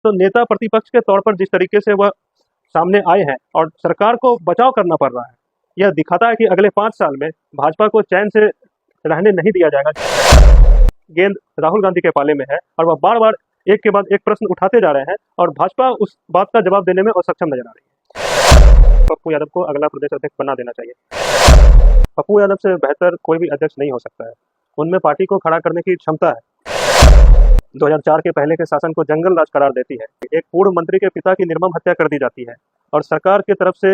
तो नेता प्रतिपक्ष के तौर पर जिस तरीके से वह सामने आए हैं और सरकार को बचाव करना पड़ रहा है, यह दिखाता है कि अगले 5 साल में भाजपा को चैन से रहने नहीं दिया जाएगा। गेंद राहुल गांधी के पाले में है और वह बार बार एक के बाद एक प्रश्न उठाते जा रहे हैं और भाजपा उस बात का जवाब देने में असक्षम नजर आ रही है। पप्पू यादव को अगला प्रदेश अध्यक्ष बना देना चाहिए। पप्पू यादव से बेहतर कोई भी अध्यक्ष नहीं हो सकता है। उनमें पार्टी को खड़ा करने की क्षमता है। 2004 के पहले के शासन को जंगल राज करार देती है। एक पूर्व मंत्री के पिता की निर्मम हत्या कर दी जाती है और सरकार की तरफ से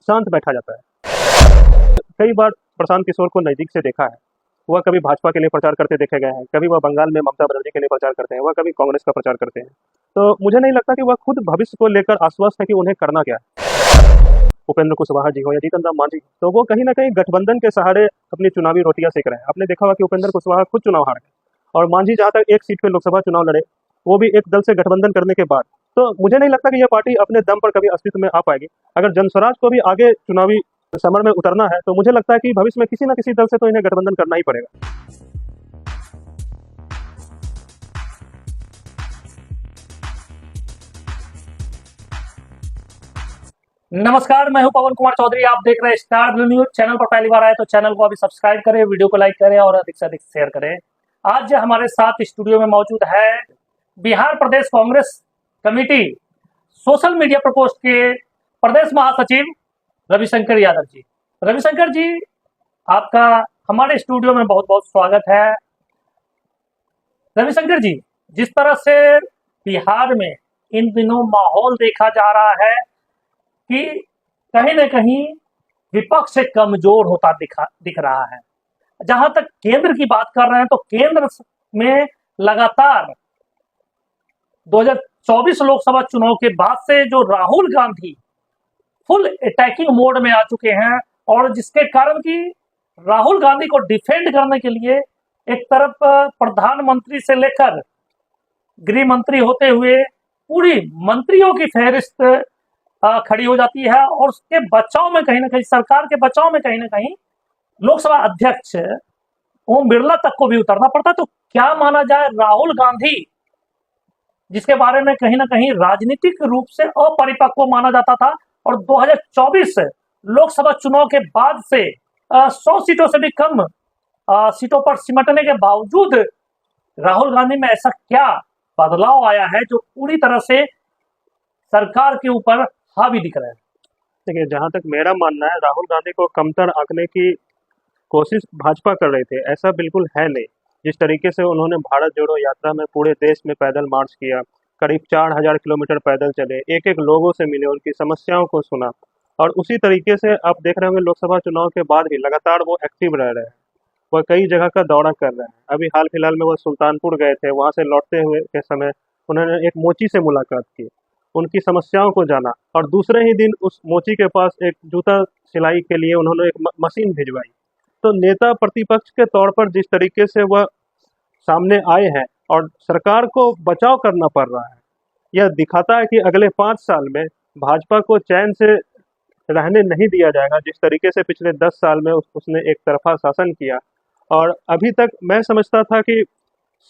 शांत बैठा जाता है। कई बार प्रशांत किशोर को नजदीक से देखा है। वह कभी भाजपा के लिए प्रचार करते देखे गए हैं, कभी वह बंगाल में ममता बनर्जी के लिए प्रचार करते हैं, वह कभी कांग्रेस का प्रचार करते हैं। तो मुझे नहीं लगता कि वह खुद भविष्य को लेकर आश्वस्त है कि उन्हें करना क्या है। उपेंद्र कुशवाहा जी हो या जीतन राम मांझी, तो वो कहीं ना कहीं गठबंधन के सहारे अपनी चुनावी रोटियां सेक रहे हैं। आपने देखा होगा कि उपेंद्र कुशवाहा खुद चुनाव हार गए और मांझी जहाँ तक एक सीट पे लोकसभा चुनाव लड़े, वो भी एक दल से गठबंधन करने के बाद। तो मुझे नहीं लगता कि यह पार्टी अपने दम पर कभी अस्तित्व में आ पाएगी। अगर जनस्वराज को भी आगे चुनावी समर में उतरना है तो मुझे लगता है कि भविष्य में किसी न किसी दल से तो इन्हें गठबंधन करना ही पड़ेगा। नमस्कार, मैं हूं पवन कुमार चौधरी। आप देख रहे हैं स्टार ब्लू न्यूज। चैनल पर पहली बार आए तो चैनल को अभी सब्सक्राइब करें, वीडियो को लाइक करें और अधिक से अधिक शेयर करें। आज हमारे साथ स्टूडियो में मौजूद है बिहार प्रदेश कांग्रेस कमेटी सोशल मीडिया प्रकोष्ठ के प्रदेश महासचिव रविशंकर यादव जी। रविशंकर जी, आपका हमारे स्टूडियो में बहुत बहुत स्वागत है। रविशंकर जी, जिस तरह से बिहार में इन दिनों माहौल देखा जा रहा है कि कहीं न कहीं विपक्ष से कमजोर होता दिख रहा है। जहां तक केंद्र की बात कर रहे हैं तो केंद्र में लगातार 2024 लोकसभा चुनाव के बाद से जो Rahul Gandhi full attacking mode में आ चुके हैं और जिसके कारण कि राहुल गांधी को डिफेंड करने के लिए एक तरफ प्रधानमंत्री से लेकर गृह मंत्री होते हुए पूरी मंत्रियों की फहरिस्त खड़ी हो जाती है और उसके बचाव में कहीं ना कहीं, सरकार के बचाव में कहीं ना कहीं लोकसभा अध्यक्ष ओम बिरला तक को भी उतरना पड़ता। तो क्या माना जाए, राहुल गांधी जिसके बारे में कहीं ना कहीं राजनीतिक रूप से अपरिपक्व माना जाता था और 2024 लोकसभा चुनाव के बाद से 100 सीटों से भी कम सीटों पर सिमटने के बावजूद राहुल गांधी में ऐसा क्या बदलाव आया है जो पूरी तरह से सरकार के ऊपर हावी दिख रहा है? देखिए, जहाँ तक मेरा मानना है, राहुल गांधी को कमतर आंकने की कोशिश भाजपा कर रही थी, ऐसा बिल्कुल है नहीं। जिस तरीके से उन्होंने भारत जोड़ो यात्रा में पूरे देश में पैदल मार्च किया, करीब 4000 किलोमीटर पैदल चले, एक एक लोगों से मिले, उनकी समस्याओं को सुना और उसी तरीके से आप देख रहे होंगे लोकसभा चुनाव के बाद भी लगातार वो एक्टिव रह रहे हैं। वह कई जगह का दौरा कर रहे हैं। अभी हाल फिलहाल में वो सुल्तानपुर गए थे, वहाँ से लौटते हुए के समय उन्होंने एक मोची से मुलाकात की, उनकी समस्याओं को जाना और दूसरे ही दिन उस मोची के पास एक जूता सिलाई के लिए उन्होंने एक मशीन भिजवाई। तो नेता प्रतिपक्ष के तौर पर जिस तरीके से वह सामने आए हैं और सरकार को बचाव करना पड़ रहा है, यह दिखाता है कि अगले 5 साल में भाजपा को चैन से रहने नहीं दिया जाएगा। जिस तरीके से पिछले 10 साल में उसने एक तरफा शासन किया और अभी तक मैं समझता था कि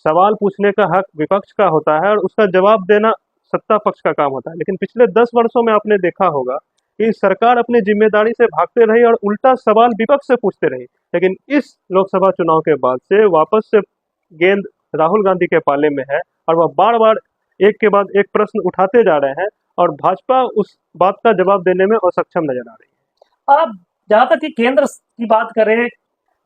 सवाल पूछने का हक विपक्ष का होता है और उसका जवाब देना सत्ता पक्ष का काम होता है। लेकिन पिछले 10 वर्षों में आपने देखा होगा कि सरकार अपनी जिम्मेदारी से भागते रही और उल्टा सवाल विपक्ष से पूछते रही। लेकिन इस लोकसभा चुनाव के बाद से वापस से गेंद राहुल गांधी के पाले में है और वह बार बार एक के बाद एक प्रश्न उठाते जा रहे हैं और भाजपा उस बात का जवाब देने में असक्षम नजर आ रही है। अब जहां तक कि केंद्र की बात करें,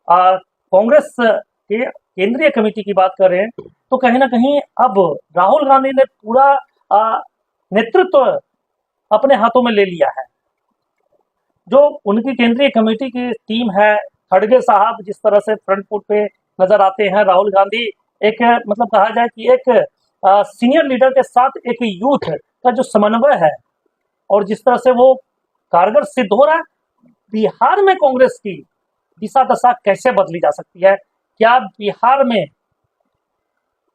कांग्रेस के केंद्रीय कमेटी की बात करें तो कहीं ना कहीं अब राहुल गांधी ने पूरा नेतृत्व अपने हाथों में ले लिया है। जो उनकी केंद्रीय कमेटी की टीम है, खड़गे साहब जिस तरह से फ्रंट फुट पे नजर आते हैं, राहुल गांधी एक मतलब कहा जाए कि एक सीनियर लीडर के साथ एक यूथ का जो समन्वय है और जिस तरह से वो कारगर सिद्ध हो रहा है, बिहार में कांग्रेस की दिशा दशा कैसे बदली जा सकती है? क्या बिहार में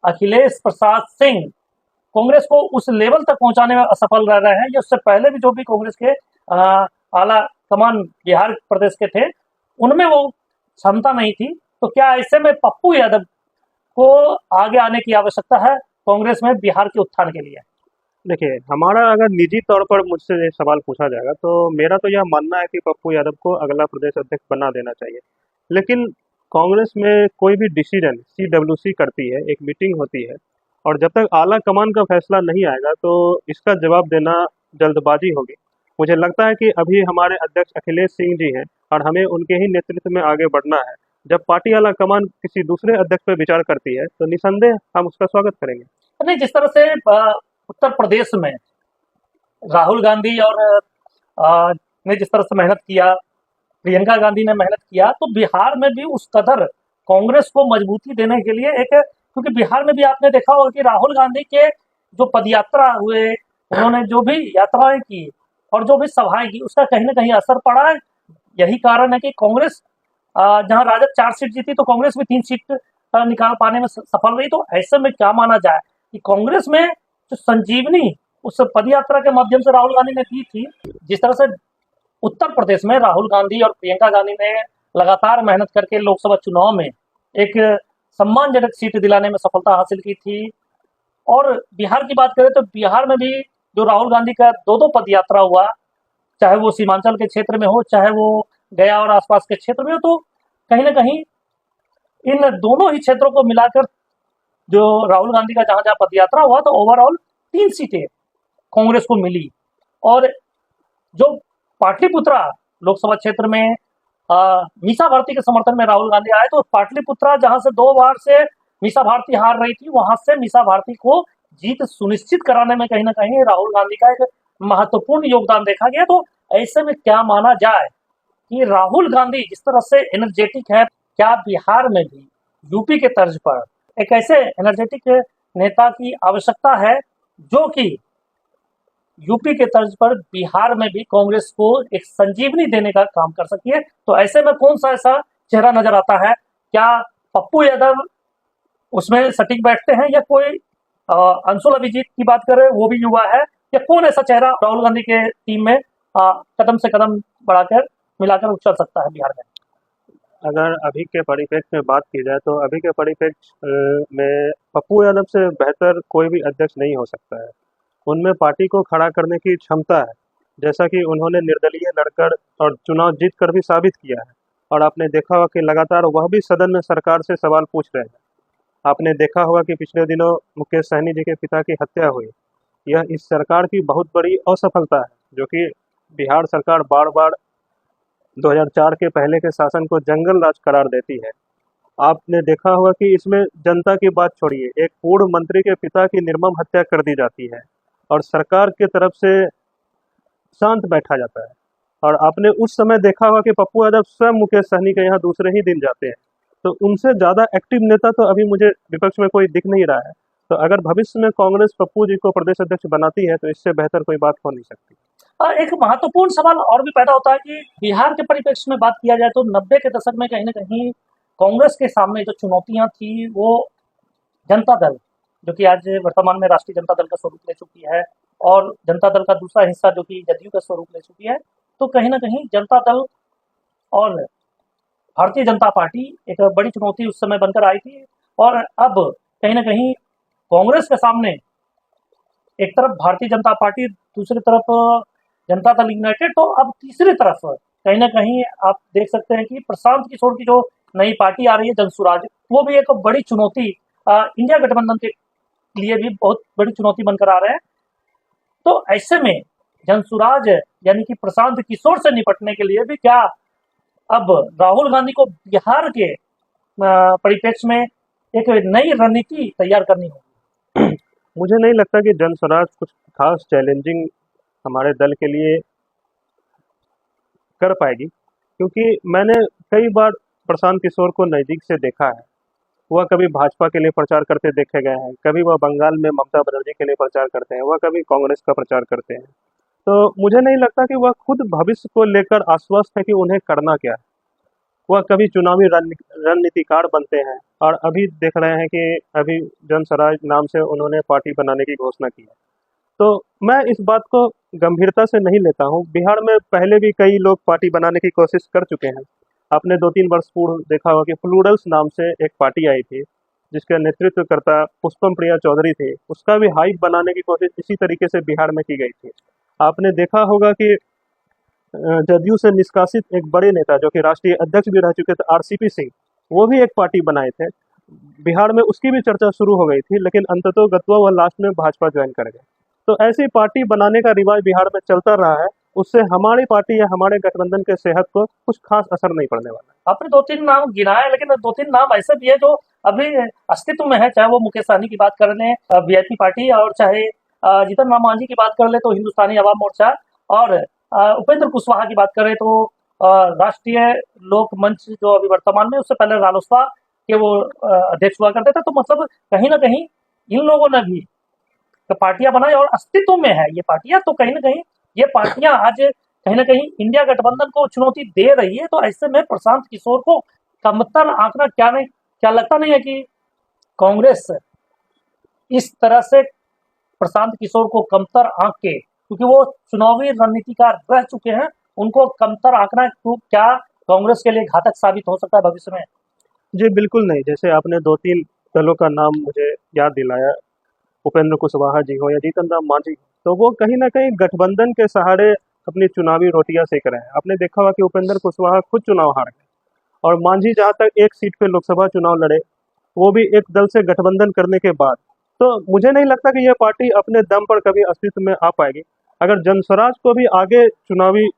अखिलेश प्रसाद सिंह कांग्रेस को उस लेवल तक पहुंचाने में असफल रह रहे हैं या उससे पहले भी जो भी कांग्रेस के आला कमान बिहार प्रदेश के थे उनमें वो क्षमता नहीं थी? तो क्या ऐसे में पप्पू यादव को आगे आने की आवश्यकता है कांग्रेस में बिहार के उत्थान के लिए? देखिए, हमारा अगर निजी तौर पर मुझसे ये सवाल पूछा जाएगा तो मेरा तो यह मानना है कि पप्पू यादव को अगला प्रदेश अध्यक्ष बना देना चाहिए। लेकिन कांग्रेस में कोई भी डिसीजन सीडब्ल्यूसी करती है, एक मीटिंग होती है और जब तक आला कमान का फैसला नहीं आएगा तो इसका जवाब देना जल्दबाजी होगी। मुझे लगता है कि अभी हमारे अध्यक्ष अखिलेश सिंह जी हैं और हमें उनके ही नेतृत्व में आगे बढ़ना है। जब पार्टी आला कमान किसी दूसरे अध्यक्ष पर विचार करती है तो निसंदेह हम उसका स्वागत करेंगे। नहीं, जिस तरह से उत्तर प्रदेश में राहुल गांधी और ने जिस तरह से मेहनत किया, प्रियंका गांधी ने मेहनत किया, तो बिहार में भी उस कदर कांग्रेस को मजबूती देने के लिए एक, क्योंकि बिहार में भी आपने देखा होगा कि राहुल गांधी के जो पदयात्रा हुए, उन्होंने जो भी यात्राएं की और जो भी सभाएं की, उसका कहीं ना कहीं असर पड़ा है। यही कारण है कि कांग्रेस जहां राजद 4 सीट जीती तो कांग्रेस भी 3 सीट निकाल पाने में सफल रही। तो ऐसे में क्या माना जाए कि कांग्रेस में जो संजीवनी उस पदयात्रा के माध्यम से राहुल गांधी ने दी थी, जिस तरह से उत्तर प्रदेश में राहुल गांधी और प्रियंका गांधी ने लगातार मेहनत करके लोकसभा चुनाव में एक सम्मानजनक सीट दिलाने में सफलता हासिल की थी। और बिहार की बात करें तो बिहार में भी जो राहुल गांधी का 2-2 पद यात्रा हुआ, चाहे वो सीमांचल के क्षेत्र में हो, चाहे वो गया और आसपास के क्षेत्र में हो, तो कहीं ना कहीं इन दोनों ही क्षेत्रों को मिलाकर जो राहुल गांधी का जहां जहां पद यात्रा हुआ तो ओवरऑल 3 सीटें कांग्रेस को मिली। और जो पाटलिपुत्रा लोकसभा क्षेत्र में मीसा भारती के समर्थन में राहुल गांधी आए, तो पाटलिपुत्रा जहां से 2 बार से मीसा भारती हार रही थी, वहां से मीसा भारती को जीत सुनिश्चित कराने में कहीं ना कहीं राहुल गांधी का एक महत्वपूर्ण योगदान देखा गया। तो ऐसे में क्या माना जाए कि राहुल गांधी जिस तरह से एनर्जेटिक है, क्या बिहार में भी यूपी के तर्ज पर एक ऐसे एनर्जेटिक नेता की आवश्यकता है जो कि यूपी के तर्ज पर बिहार में भी कांग्रेस को एक संजीवनी देने का काम कर सकती है। तो ऐसे में कौन सा ऐसा चेहरा नजर आता है? क्या पप्पू यादव उसमें सटीक बैठते हैं, या कोई अंशुल अभिजीत की बात करें वो भी युवा है, या कौन ऐसा चेहरा राहुल गांधी के टीम में कदम से कदम बढ़ाकर मिलाकर उछल सकता है बिहार में? अगर अभी के परिप्रेक्ष्य में बात की जाए तो अभी के परिप्रेक्ष्य में पप्पू यादव से बेहतर कोई भी अध्यक्ष नहीं हो सकता है। उनमें पार्टी को खड़ा करने की क्षमता है, जैसा कि उन्होंने निर्दलीय लड़कर और चुनाव जीत कर भी साबित किया है। और आपने देखा होगा कि लगातार वह भी सदन में सरकार से सवाल पूछ रहे हैं। आपने देखा होगा कि पिछले दिनों मुकेश सहनी जी के पिता की हत्या हुई। यह इस सरकार की बहुत बड़ी असफलता है, जो कि बिहार सरकार बार बार 2004 के पहले के शासन को जंगल राज करार देती है। आपने देखा होगा कि इसमें जनता की बात छोड़िए, एक पूर्व मंत्री के पिता की निर्मम हत्या कर दी जाती है और सरकार की तरफ से शांत बैठा जाता है। और आपने उस समय देखा होगा कि पप्पू यादव स्वयं मुकेश सहनी के यहाँ दूसरे ही दिन जाते हैं। तो उनसे ज़्यादा एक्टिव नेता तो अभी मुझे विपक्ष में कोई दिख नहीं रहा है। तो अगर भविष्य में कांग्रेस पप्पू जी को प्रदेश अध्यक्ष बनाती है तो इससे बेहतर कोई बात हो नहीं सकती। एक महत्वपूर्ण सवाल और भी पैदा होता है कि बिहार के परिप्रेक्ष्य में बात किया जाए तो 90 के दशक में कहीं ना कहीं कांग्रेस के सामने जो चुनौतियां थी वो जनता दल, जो कि आज वर्तमान में राष्ट्रीय जनता दल का स्वरूप ले चुकी है, और जनता दल का दूसरा हिस्सा जो कि जदयू का स्वरूप ले चुकी है, तो कहीं ना कहीं जनता दल और भारतीय जनता पार्टी एक बड़ी चुनौती उस समय बनकर आई थी। और अब कहीं ना कहीं कांग्रेस के सामने एक तरफ भारतीय जनता पार्टी, दूसरी तरफ जनता दल यूनाइटेड, तो अब तीसरी तरफ कहीं ना कहीं आप देख सकते हैं कि प्रशांत किशोर की जो नई पार्टी आ रही है जनसुराज, वो भी एक बड़ी चुनौती इंडिया गठबंधन के लिए भी बहुत बड़ी चुनौती बनकर आ रहे हैं। तो ऐसे में जनसुराज यानी कि प्रशांत किशोर से निपटने के लिए भी क्या अब राहुल गांधी को बिहार के परिप्रेक्ष्य में एक नई रणनीति तैयार करनी होगी? मुझे नहीं लगता कि जनसुराज कुछ खास चैलेंजिंग हमारे दल के लिए कर पाएगी, क्योंकि मैंने कई बार प्रशांत किशोर को नज़दीक से देखा है। वह कभी भाजपा के लिए प्रचार करते देखे गए हैं, कभी वह बंगाल में ममता बनर्जी के लिए प्रचार करते हैं, वह कभी कांग्रेस का प्रचार करते हैं। तो मुझे नहीं लगता कि वह खुद भविष्य को लेकर आश्वस्त है कि उन्हें करना क्या है। वह कभी चुनावी रणनीतिकार बनते हैं और अभी देख रहे हैं कि अभी जनसुराज नाम से उन्होंने पार्टी बनाने की घोषणा की है। तो मैं इस बात को गंभीरता से नहीं लेता हूँ। बिहार में पहले भी कई लोग पार्टी बनाने की कोशिश कर चुके हैं। आपने 2-3 वर्ष पूर्व देखा होगा कि फ्लूडल्स नाम से एक पार्टी आई थी, जिसके नेतृत्वकर्ता पुष्पम प्रिया चौधरी थे, उसका भी हाइप बनाने की कोशिश इसी तरीके से बिहार में की गई थी। आपने देखा होगा कि जदयू से निष्कासित एक बड़े नेता जो कि राष्ट्रीय अध्यक्ष भी रह चुके थे, आरसीपी सिंह, वो भी एक पार्टी बनाए थे। बिहार में उसकी भी चर्चा शुरू हो गई थी, लेकिन अंततोगत्वा वह लास्ट में भाजपा ज्वाइन कर गए। तो ऐसी पार्टी बनाने का रिवाज बिहार में चलता रहा है, उससे हमारी पार्टी या हमारे गठबंधन के सेहत को कुछ खास असर नहीं पड़ने वाला है। आपने 2-3 नाम गिनाए, लेकिन 2-3 नाम ऐसे भी है जो अभी अस्तित्व में है, चाहे वो मुकेश सहनी की बात कर लें, वीआईपी पार्टी, और चाहे जीतन राम मांझी की बात कर ले तो हिंदुस्तानी अवाम मोर्चा, और उपेंद्र कुशवाहा की बात करें तो राष्ट्रीय लोक मंच जो अभी वर्तमान में, उससे पहले रालोसपा के वो अध्यक्ष हुआ करते थे। तो मतलब कहीं ना कहीं इन लोगों ने भी पार्टियां बनाई और अस्तित्व में है ये पार्टियां। तो कहीं ना कहीं ये पार्टियां आज कहीं ना कहीं इंडिया गठबंधन को चुनौती दे रही है। तो ऐसे में प्रशांत किशोर को कमतर आंकना क्या लगता नहीं है कि कांग्रेस इस तरह से प्रशांत किशोर को कमतर आंक के, क्योंकि वो चुनावी रणनीतिकार रह चुके हैं, उनको कमतर आंकना तो क्या कांग्रेस के लिए घातक साबित हो सकता है भविष्य में? जी बिल्कुल नहीं। जैसे आपने 2-3 दलों का नाम मुझे याद दिलाया, उपेंद्र कुशवाहा जी हो या जीतन राम मांझी, तो वो कहीं ना कहीं गठबंधन के सहारे अपनी चुनावी रोटियां सेक रहे हैं। आपने देखा होगा कि उपेंद्र कुशवाहा खुद चुनाव हार गए, और मांझी जहां तक एक सीट पे लोकसभा चुनाव लड़े, वो भी एक दल से गठबंधन करने के बाद। तो मुझे नहीं लगता कि यह पार्टी अपने दम पर कभी अस्तित्व में आ पाएगी। अगर जनस्वराज को भी आगे चुनावी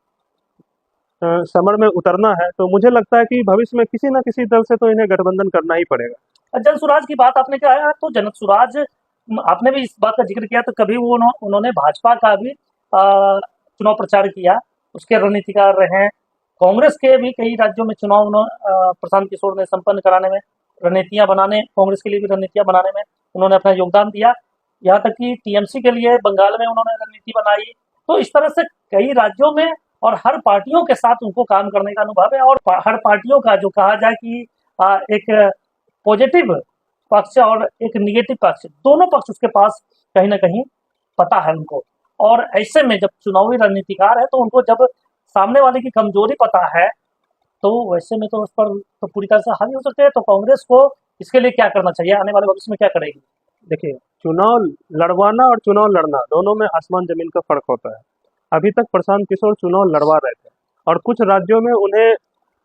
समर में उतरना है, तो मुझे लगता है कि भविष्य में किसी न किसी दल से तो इन्हें गठबंधन करना ही पड़ेगा। जन सुराज की बात आपने कहा है, तो जनक सुराज, आपने भी इस बात का जिक्र किया, तो कभी वो उन्होंने भाजपा का भी चुनाव प्रचार किया, उसके रणनीतिकार रहे हैं। कांग्रेस के भी कई राज्यों में चुनाव प्रशांत किशोर ने संपन्न कराने में, रणनीतियां बनाने, कांग्रेस के लिए भी रणनीतियां बनाने में उन्होंने अपना योगदान दिया। यहाँ तक कि टीएमसी के लिए बंगाल में उन्होंने रणनीति बनाई। तो इस तरह से कई राज्यों में और हर पार्टियों के साथ उनको काम करने का अनुभव है। और हर पार्टियों का जो कहा जाए कि एक पॉजिटिव पक्ष और एक निगेटिव पक्ष, दोनों पक्ष उसके पास कहीं ना कहीं पता है उनको। और ऐसे में जब चुनावी रणनीतिकार है, तो उनको जब सामने वाले की कमजोरी पता है, तो वैसे में तो उस पर तो पूरी तरह से हावी हो सकते हैं। तो कांग्रेस को इसके लिए क्या करना चाहिए, आने वाले भविष्य में क्या करेगी? देखिए, चुनाव लड़वाना और चुनाव लड़ना दोनों में आसमान जमीन का फर्क होता है। अभी तक प्रशांत किशोर चुनाव लड़वा रहे थे, और कुछ राज्यों में उन्हें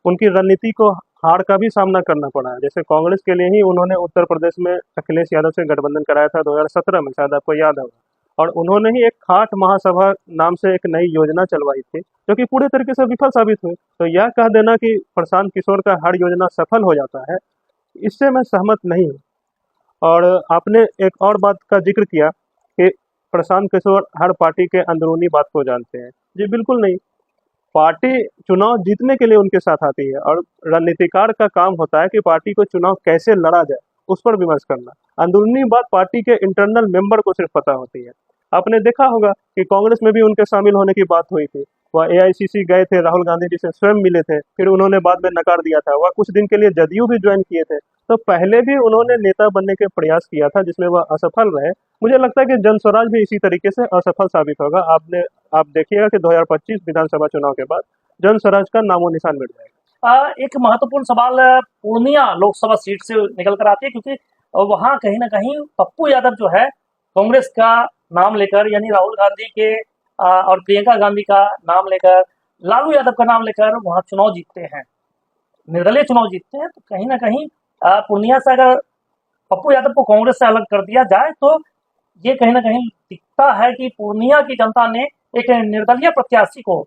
उनकी रणनीति को हार का भी सामना करना पड़ा है। जैसे कांग्रेस के लिए ही उन्होंने उत्तर प्रदेश में अखिलेश यादव से गठबंधन कराया था 2017 में, शायद आपको याद होगा। और उन्होंने ही एक खाट महासभा नाम से एक नई योजना चलवाई थी, जो कि पूरे तरीके से विफल साबित हुई। तो यह कह देना कि प्रशांत किशोर का हर योजना सफल हो जाता है, इससे मैं सहमत नहीं हूँ। और आपने एक और बात का जिक्र किया कि प्रशांत किशोर हर पार्टी के अंदरूनी बात को जानते हैं। जी बिल्कुल नहीं। पार्टी चुनाव जीतने के लिए उनके साथ आती है, और रणनीतिकार का काम होता है कि पार्टी को चुनाव कैसे लड़ा जाए उस पर विमर्श करना। अंदरूनी बात पार्टी के इंटरनल मेंबर को सिर्फ पता होती है। आपने देखा होगा कि कांग्रेस में भी उनके शामिल होने की बात हुई थी। वह एआईसीसी गए थे, राहुल गांधी जी से स्वयं मिले थे, फिर उन्होंने बाद में नकार दिया था। वह कुछ दिन के लिए जदयू भी ज्वाइन किए थे। तो पहले भी उन्होंने नेता बनने के प्रयास किया था, जिसमें वह असफल रहे। मुझे लगता है कि जनस्वराज भी इसी तरीके से असफल साबित होगा। आप देखिएगा कि 2025 विधानसभा चुनाव के बाद जनस्वराज का नामो निशान मिट जाएगा। एक महत्वपूर्ण सवाल पूर्णिया लोकसभा सीट से निकल कर आती है, क्योंकि वहां कहीं ना कहीं पप्पू यादव जो है कांग्रेस का नाम लेकर, यानी राहुल गांधी के और प्रियंका गांधी का नाम लेकर, लालू यादव का नाम लेकर वहां चुनाव जीतते हैं, निर्दलीय चुनाव जीतते हैं। तो कहीं ना कहीं पूर्णिया से अगर पप्पू यादव को कांग्रेस से अलग कर दिया जाए, तो ये कहीं ना कहीं दिखता है कि पूर्णिया की जनता ने एक निर्दलीय प्रत्याशी को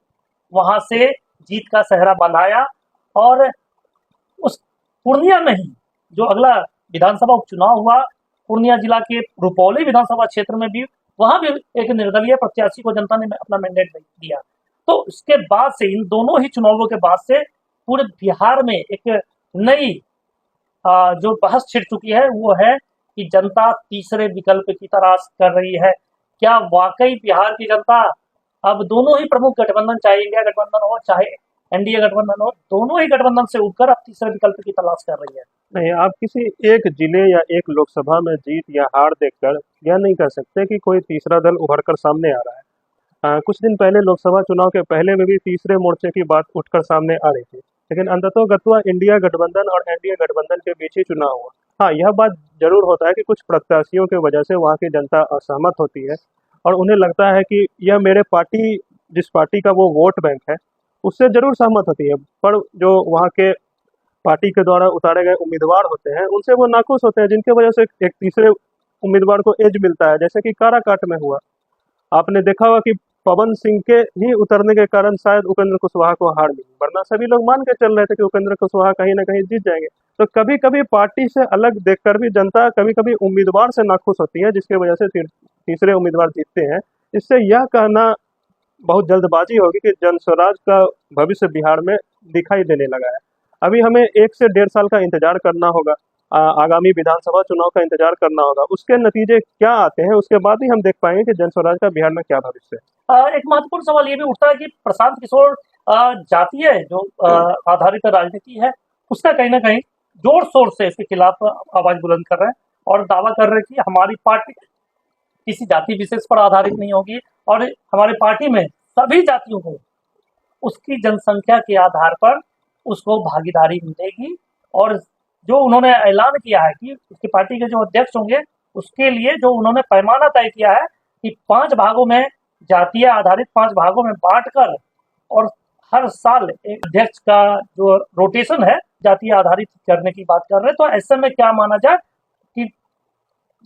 वहां से जीत का सेहरा बंधाया। और उस पूर्णिया में ही जो अगला विधानसभा उपचुनाव हुआ, पूर्णिया जिला के रुपौली विधानसभा क्षेत्र में भी, वहां भी एक निर्दलीय प्रत्याशी को जनता ने अपना मैंडेट दिया। तो उसके बाद से, इन दोनों ही चुनावों के बाद से पूरे बिहार में एक नई जो बहस छिड़ चुकी है, वो है कि जनता तीसरे विकल्प की तलाश कर रही है। क्या वाकई बिहार की जनता अब दोनों ही प्रमुख गठबंधन, चाहे इंडिया गठबंधन हो चाहे एनडीए गठबंधन हो, दोनों ही गठबंधन से उठकर अब तीसरे विकल्प की तलाश कर रही है? नहीं, आप किसी एक जिले या एक लोकसभा में जीत या हार देखकर यह नहीं कह सकते कि कोई तीसरा दल उभर कर सामने आ रहा है। कुछ दिन पहले लोकसभा चुनाव के पहले में भी तीसरे मोर्चे की बात उठकर सामने आ रही थी, लेकिन अंततोगत्वा इंडिया गठबंधन और एनडीए गठबंधन के बीच ही चुनाव हुआ। हाँ, यह बात ज़रूर होता है कि कुछ प्रत्याशियों की वजह से वहाँ की जनता असहमत होती है और उन्हें लगता है कि यह मेरे पार्टी जिस पार्टी का वो वोट बैंक है, उससे ज़रूर सहमत होती है। पर जो वहाँ के पार्टी के द्वारा उतारे गए उम्मीदवार होते हैं, उनसे वो नाखुश होते हैं, जिनकी वजह से एक तीसरे उम्मीदवार को एज मिलता है, जैसे कि काराकाट में हुआ। आपने देखा होगा कि पवन सिंह के ही उतरने के कारण शायद उपेंद्र कुशवाहा को हार मिली, वरना सभी लोग मान के चल रहे थे कि उपेंद्र कुशवाहा कहीं ना कहीं जीत जाएंगे। तो कभी कभी पार्टी से अलग देखकर भी जनता कभी कभी उम्मीदवार से नाखुश होती है, जिसकी वजह से तीसरे उम्मीदवार जीतते हैं। इससे यह कहना बहुत जल्दबाजी होगी कि जन स्वराज का भविष्य बिहार में दिखाई देने लगा है। अभी हमें 1 से 1.5 साल का इंतजार करना होगा, आगामी विधानसभा चुनाव का इंतजार करना होगा, उसके नतीजे क्या आते हैं उसके बाद ही हम देख पाएंगे कि जन स्वराज का बिहार में क्या भविष्य है। एक महत्वपूर्ण सवाल ये भी उठता है कि प्रशांत किशोर जातीय जो आधारित राजनीति है, उसका कहीं ना कहीं जोर शोर से इसके खिलाफ आवाज बुलंद कर रहे हैं और दावा कर रहे हैं कि हमारी पार्टी किसी जाति विशेष पर आधारित नहीं होगी और हमारी पार्टी में सभी जातियों को उसकी जनसंख्या के आधार पर उसको भागीदारी मिलेगी। और जो उन्होंने ऐलान किया है कि उसकी पार्टी के जो अध्यक्ष होंगे, उसके लिए जो उन्होंने पैमाना तय किया है कि 5 भागों में जातीय आधारित 5 भागों में बांटकर और हर साल एक अध्यक्ष का जो रोटेशन है जातीय आधारित करने की बात कर रहे हैं। तो ऐसे में क्या माना जाए कि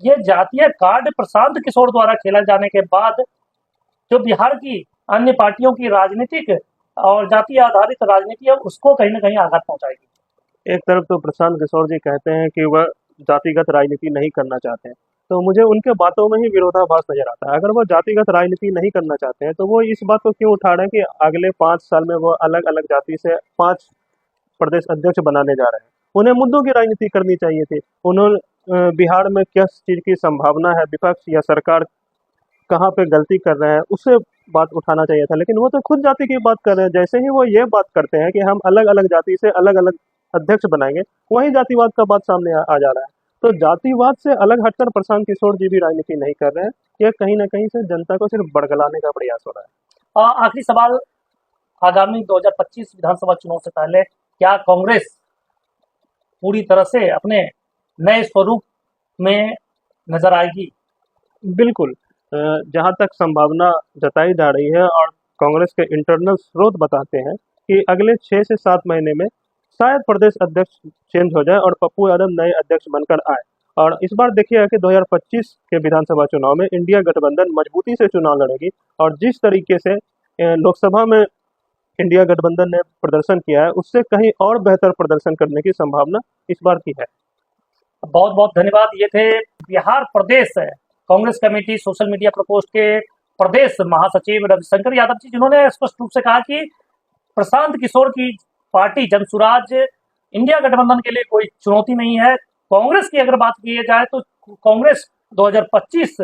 ये जातीय कार्ड प्रशांत किशोर द्वारा खेला जाने के बाद जो बिहार की अन्य पार्टियों की राजनीतिक और जातीय आधारित राजनीति है, उसको कहीं ना कहीं आघात पहुंचाएगी। एक तरफ तो प्रशांत किशोर जी कहते हैं कि वह जातिगत राजनीति नहीं करना चाहते हैं, तो मुझे उनके बातों में ही विरोधाभास नजर आता है। अगर वो जातिगत राजनीति नहीं करना चाहते हैं तो वो इस बात को क्यों उठा रहे हैं कि अगले 5 साल में वो अलग अलग जाति से 5 प्रदेश अध्यक्ष बनाने जा रहे हैं। उन्हें मुद्दों की राजनीति करनी चाहिए थी। उन्होंने बिहार में किस चीज़ की संभावना है, विपक्ष या सरकार कहाँ पे गलती कर रहे हैं, उससे बात उठाना चाहिए था। लेकिन वो तो खुद जाति की बात कर रहे हैं। जैसे ही वो ये बात करते हैं कि हम अलग अलग जाति से अलग अलग अध्यक्ष बनाएंगे, वही जातिवाद का बात सामने आ जा रहा है। तो जातिवाद से अलग हटकर प्रशांत किशोर जी भी राजनीति नहीं कर रहे हैं। ये कहीं ना कहीं से जनता को सिर्फ बड़गलाने का प्रयास हो रहा है। आखिरी सवाल, आगामी 2025 विधानसभा चुनाव से पहले क्या कांग्रेस पूरी तरह से अपने नए स्वरूप में नजर आएगी? बिल्कुल। जहाँ तक संभावना जताई जा रही है और कांग्रेस के इंटरनल स्रोत बताते हैं कि अगले 6 से 7 महीने में शायद प्रदेश अध्यक्ष चेंज हो जाए और पप्पू यादव नए अध्यक्ष बनकर आए। और इस बार देखिएगा कि 2025 के विधानसभा चुनाव में इंडिया गठबंधन मजबूती से चुनाव लड़ेगी और जिस तरीके से लोकसभा में इंडिया गठबंधन ने प्रदर्शन किया है, उससे कहीं और बेहतर प्रदर्शन करने की संभावना इस बार की है। बहुत बहुत धन्यवाद। ये थे बिहार प्रदेश कांग्रेस कमेटी सोशल मीडिया प्रकोष्ठ के प्रदेश महासचिव रविशंकर यादव जी, जिन्होंने स्पष्ट रूप से कहा कि प्रशांत किशोर की पार्टी जनसुराज इंडिया गठबंधन के लिए कोई चुनौती नहीं है। कांग्रेस की अगर बात की जाए तो कांग्रेस 2025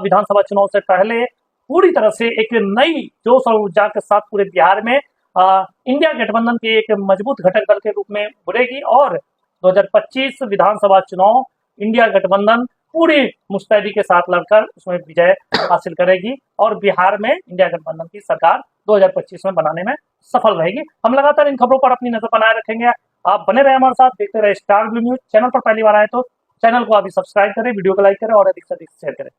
विधानसभा चुनाव से पहले पूरी तरह से एक नई जोश और ऊर्जा के साथ पूरे बिहार में इंडिया गठबंधन के एक मजबूत घटक दल के रूप में उभरेगी और 2025 विधानसभा चुनाव इंडिया गठबंधन पूरी मुस्तैदी के साथ लड़कर उसमें विजय हासिल करेगी और बिहार में इंडिया गठबंधन की सरकार 2025 में बनाने में सफल रहेगी। हम लगातार इन खबरों पर अपनी नजर बनाए रखेंगे। आप बने रहे हमारे साथ, देखते रहे स्टार ब्लू न्यूज। चैनल पर पहली बार आए तो चैनल को अभी सब्सक्राइब करें, वीडियो को लाइक करें और अधिक से अधिक शेयर करें।